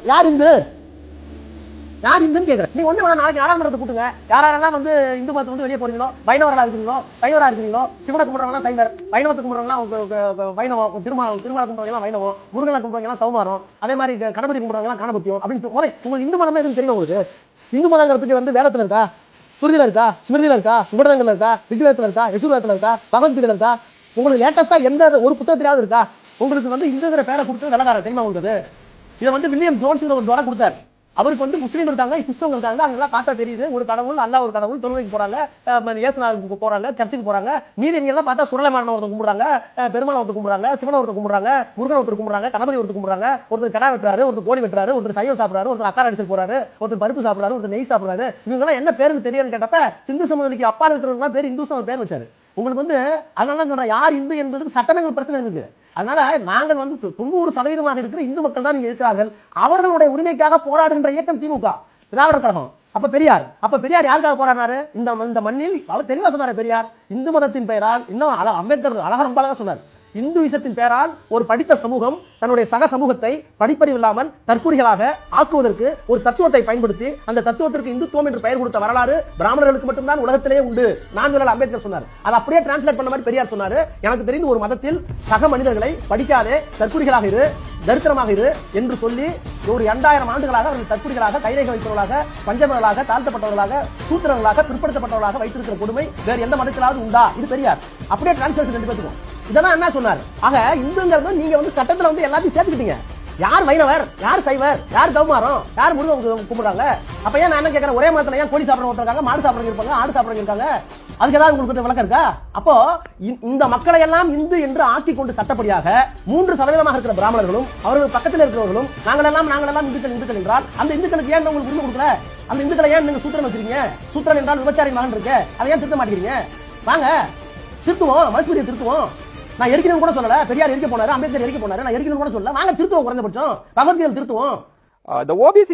யார் இந்து யார் இந்துன்னு கேட்குறேன். நீ ஒண்ணு வேணா நாளைக்கு நாடாளுமன்றத்தை கூட்டுங்க. யாரெல்லாம் வந்து இந்து மதத்தை வந்து வெளியே போறீங்களோ, வைணவர்களா இருக்கிறீங்களோ, வைணவரா இருக்கிறீங்களோ, சிவனை கும்பிடுறவங்க சைவர், வைணவத்தை கும்பிடுறவங்க வைணவம், திருமலை கும்பிடுறவங்க வைணவம், முருகனை கும்பிடுறவங்க சௌமாரம், அதே மாதிரி கணபதி கும்பிடுறவங்க கணபத்தியம் அப்படின்னு உங்களுக்கு இந்து மதமே எதுவும் தெரியும். உங்களுக்கு இந்து மதங்கிறதுக்கு வந்து வேதத்துல இருக்கா, சுருதியில இருக்கா, ஸ்மிருதியில இருக்கா, உபடங்கள்ல இருக்கா, ரிக்வேதத்துல இருக்கா, யசுர்வேதத்துல இருக்கா, பகவத்கீதையில இருக்கா? உங்களுக்கு லேட்டஸ்டா எந்த ஒரு புத்தகத்திலாவது இருக்கா? உங்களுக்கு வந்து இந்துங்கிற பேரை கொடுத்து வெள்ளக்கார தெரியுமா உங்களுக்கு? இதை வந்து வில்லியம் ஜோன்ஸ் ஒரு துவரை கொடுத்தாரு. அவருக்கு வந்து முஸ்லீம் இருக்காங்க, கிறிஸ்தவங்க இருக்காங்க, அங்கெல்லாம் பார்த்தா தெரியுது ஒரு கடவுள், அல்லா ஒரு கடவுள், தொழுகைக்கு போறாங்க, இயேசுநாதருக்கு போறாங்க, சர்ச்சுக்கு போறாங்க. மீதி எல்லாம் பார்த்தா சுரலைமான ஒருத்தர் கும்பிடுறாங்க, பெருமாள் ஒருத்தர் கும்பிடுறாங்க, சிவனை ஒருத்தர் கும்பிடுறாங்க, முருகன் ஒருத்தர் கும்பிடுறாங்க, கணபதி ஒருத்தர் கும்பிடுறாங்க. ஒருத்தர் கடா வெட்டுறாரு, ஒருத்தர் கோழி வெட்டுறாரு, ஒருத்தர் சைவம் சாப்பிடுறாரு, ஒருத்தர் அக்கார அடிச்சல் போறாரு, ஒருத்தர் பருப்பு சாப்பிடுறாரு, ஒருத்தர் நெய் சாப்பிடுறாரு. இவங்கெல்லாம் என்ன பேருன்னு தெரியும்னு கேட்டப்ப சிந்து சமவெளிக்கு அப்பா இருக்கிறவங்க பேர் இந்துஸ் பேர் வச்சாரு. உங்களுக்கு வந்து அதனால சொல்றேன், யார் இந்து என்பதுக்கு சட்டங்கள் பிரச்சனை இருக்கு. அதனால நாங்கள் வந்து 90% இருக்கிற இந்து மக்கள் தான் இங்க இருக்கிறார்கள். அவர்களுடைய உரிமைக்காக போராடுகின்ற இயக்கம் திமுக, திராவிடர் கழகம். அப்ப பெரியார் யாருக்காக போராடினாரு? இந்த மண்ணில் அவர் தெளிவா சொன்னாரு. பெரியார் இந்து மதத்தின் பெயரால், இன்னும் அம்பேத்கர் அழகா ரொம்ப அழகா சொன்னார், இந்துவிசத்தின் பெயரால் ஒரு படித்த சமூகம் தன்னுடைய சக சமூகத்தை படிப்பறிவு இல்லாமல் தற்கூரிகளாக ஆக்குவதற்கு ஒரு தத்துவத்தை பயன்படுத்தி அந்த தத்துவத்திற்கு இந்துத்துவம் என்று பெயர் கொடுத்த வரலாறு பிராமணர்களுக்கு மட்டும்தான் உலகத்திலேயே உண்டு. நான் சொல்லல, அம்பேத்கர் சொன்னார். அதை அப்படியே டிரான்ஸ்லேட் பண்ண மாதிரி பெரியார் சொன்னாரு. எனக்கு தெரிந்து ஒரு மதத்தில் சக மனிதர்களை படிக்காதே, தற்கூரிகளாக இரு, தரித்திரமாக இரு என்று சொல்லி ஒரு 2000 ஆண்டுகளாக அவர்கள் தற்கூரிகளாக, கைரேகை வைத்தவர்களாக, பஞ்சமர்களாக, தாழ்த்தப்பட்டவர்களாக, சூத்திரர்களாக, பிற்படுத்தப்பட்டவர்களாக வைத்திருக்கிற கொடுமை வேறு எந்த மதத்திலாவது உண்டா? இது பெரியார் அப்படியே டிரான்ஸ்லேஷன் ரெண்டு பேருக்கும். இதெல்லாம் என்ன சொன்னார்? ஆக இந்துங்கிறது நீங்க வந்து சட்டத்துல வந்து எல்லாத்தையும் சேர்த்துக்கிட்டீங்க. யார் வைணவர், யார் சைவர், யார் கௌமாரம், யார் முருகன் கும்பிடுறாங்க? அப்ப ஏன் நான் என்ன கேட்கறேன், ஒரே மதத்துல ஏன் கோழி சாப்பிடுறவங்க இருக்காங்க, மாடு சாப்பிடுறவங்க இருப்பாங்க, ஆடு சாப்பிடுறவங்க இருக்காங்க? அதுக்கு ஏதாவது உங்களுக்கு விளக்கம் இருக்கா? அப்போ இந்த மக்களை எல்லாம் இந்து என்று ஆக்கி கொண்டு சட்டப்படியாக 3% இருக்கிற பிராமணர்களும் அவர்கள் பக்கத்தில் இருக்கிறவர்களும் நாங்களெல்லாம் இந்துக்கள் என்றால் அந்த இந்துக்களுக்கு ஏன் உங்களுக்கு உரிமை கொடுக்கல? அந்த இந்துக்களை ஏன் நீங்க சூத்திரன் வச்சிருக்கீங்க? சூத்திரன் என்றால் விபச்சாரி மகன் இருக்கு, அதை ஏன் திருத்த மாட்டேங்கிறீங்க? வாங்க திருத்துவோம், மனுஸ்மிருதியை திருத்துவோம். நான் எரிக்கணும் கூட சொல்லல, பெரியார் எரிக்க போனாரு, அம்பேத்கர் எரிக்க போனாரு, நான் எரிக்கணும் கூட சொல்லல. வாங்க திருத்துவோம், குறைந்தபட்சம் பகவத்கீதை திருத்துவோம். The OBC